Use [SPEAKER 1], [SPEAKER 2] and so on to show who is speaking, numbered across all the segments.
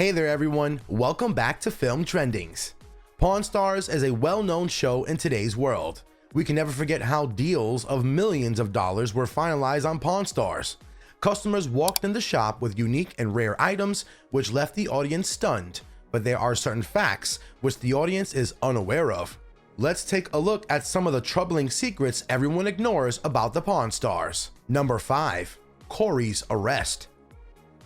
[SPEAKER 1] Hey there everyone, welcome back to Film Trendings. Pawn Stars is a well-known show in today's world. We can never forget how deals of millions of dollars were finalized on Pawn Stars. Customers walked in the shop with unique and rare items which left the audience stunned, but there are certain facts which the audience is unaware of. Let's take a look at some of the troubling secrets everyone ignores about the Pawn Stars. Number 5. Corey's arrest.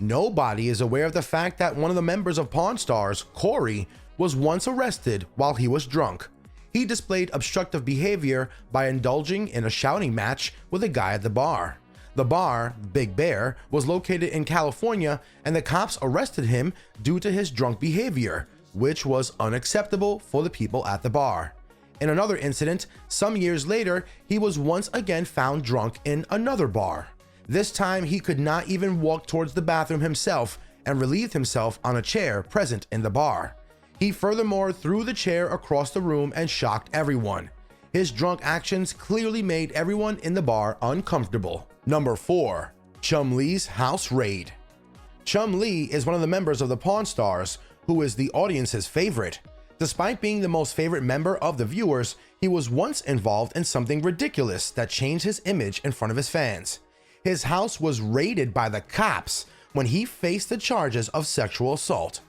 [SPEAKER 1] Nobody is aware of the fact that one of the members of Pawn Stars, Corey, was once arrested while he was drunk. He displayed obstructive behavior by indulging in a shouting match with a guy at the bar. The bar, Big Bear, was located in California, and the cops arrested him due to his drunk behavior, which was unacceptable for the people at the bar. In another incident, some years later, he was once again found drunk in another bar. This time, he could not even walk towards the bathroom himself and relieved himself on a chair present in the bar. He furthermore threw the chair across the room and shocked everyone. His drunk actions clearly made everyone in the bar uncomfortable. Number 4. Chum Lee's house raid. Chum Lee is one of the members of the Pawn Stars, who is the audience's favorite. Despite being the most favorite member of the viewers, he was once involved in something ridiculous that changed his image in front of his fans. His house was raided by the cops when he faced the charges of sexual assault.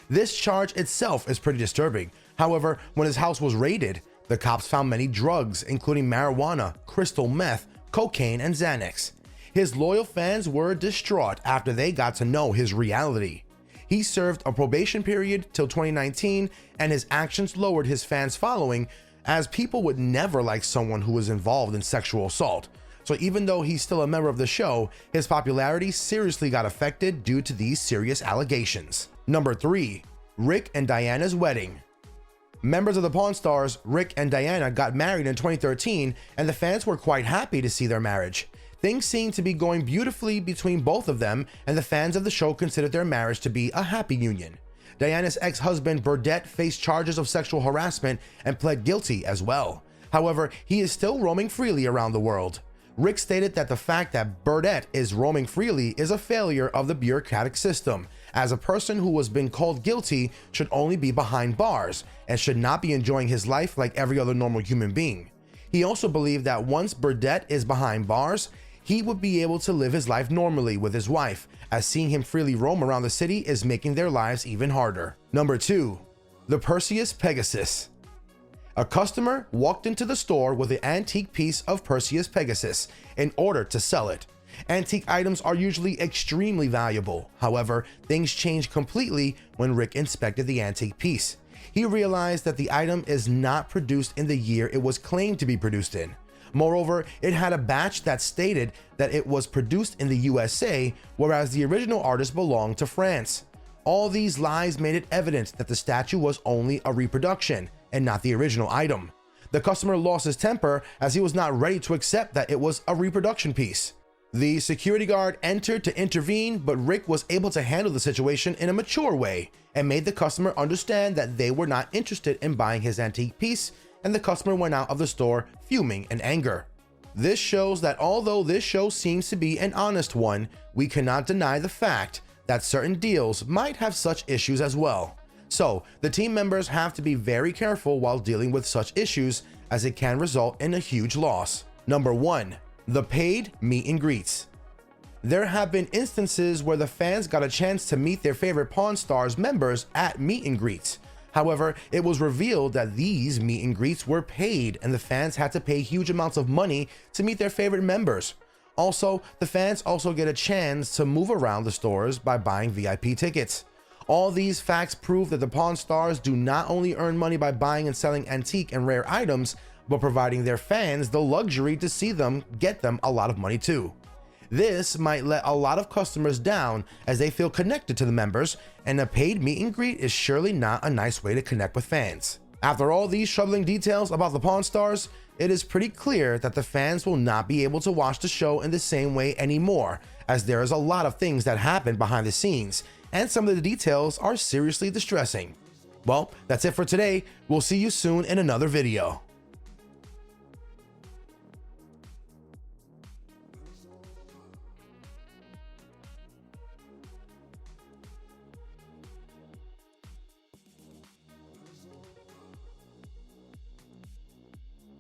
[SPEAKER 1] This charge itself is pretty disturbing. However, when his house was raided, the cops found many drugs, including marijuana, crystal meth, cocaine, and Xanax. His loyal fans were distraught after they got to know his reality. He served a probation period till 2019, and his actions lowered his fans' following, as people would never like someone who was involved in sexual assault. So even though he's still a member of the show, his popularity seriously got affected due to these serious allegations. Number 3. Rick and Diana's wedding. Members of the Pawn Stars, Rick and Diana, got married in 2013, and the fans were quite happy to see their marriage. Things seemed to be going beautifully between both of them, and the fans of the show considered their marriage to be a happy union. Diana's ex-husband Burdett faced charges of sexual harassment and pled guilty as well. However, he is still roaming freely around the world. Rick stated that the fact that Burdett is roaming freely is a failure of the bureaucratic system, as a person who has been called guilty should only be behind bars and should not be enjoying his life like every other normal human being. He also believed that once Burdett is behind bars, he would be able to live his life normally with his wife, as seeing him freely roam around the city is making their lives even harder. Number 2. The Perseus Pegasus. A customer walked into the store with an antique piece of Perseus Pegasus in order to sell it. Antique items are usually extremely valuable. However, things changed completely when Rick inspected the antique piece. He realized that the item is not produced in the year it was claimed to be produced in. Moreover, it had a batch that stated that it was produced in the USA, whereas the original artist belonged to France. All these lies made it evident that the statue was only a reproduction and not the original item. The customer lost his temper as he was not ready to accept that it was a reproduction piece. The security guard entered to intervene, but Rick was able to handle the situation in a mature way and made the customer understand that they were not interested in buying his antique piece, and the customer went out of the store fuming in anger. This shows that although this show seems to be an honest one, we cannot deny the fact that certain deals might have such issues as well. So, the team members have to be very careful while dealing with such issues, as it can result in a huge loss. Number 1. The paid meet and greets. There have been instances where the fans got a chance to meet their favorite Pawn Stars members at meet and greets. However, it was revealed that these meet and greets were paid, and the fans had to pay huge amounts of money to meet their favorite members. Also, the fans also get a chance to move around the stores by buying VIP tickets. All these facts prove that the Pawn Stars do not only earn money by buying and selling antique and rare items, but providing their fans the luxury to see them get them a lot of money too. This might let a lot of customers down as they feel connected to the members, and a paid meet and greet is surely not a nice way to connect with fans. After all these troubling details about the Pawn Stars, it is pretty clear that the fans will not be able to watch the show in the same way anymore, as there is a lot of things that happen behind the scenes, and some of the details are seriously distressing. Well, that's it for today. We'll see you soon in another video.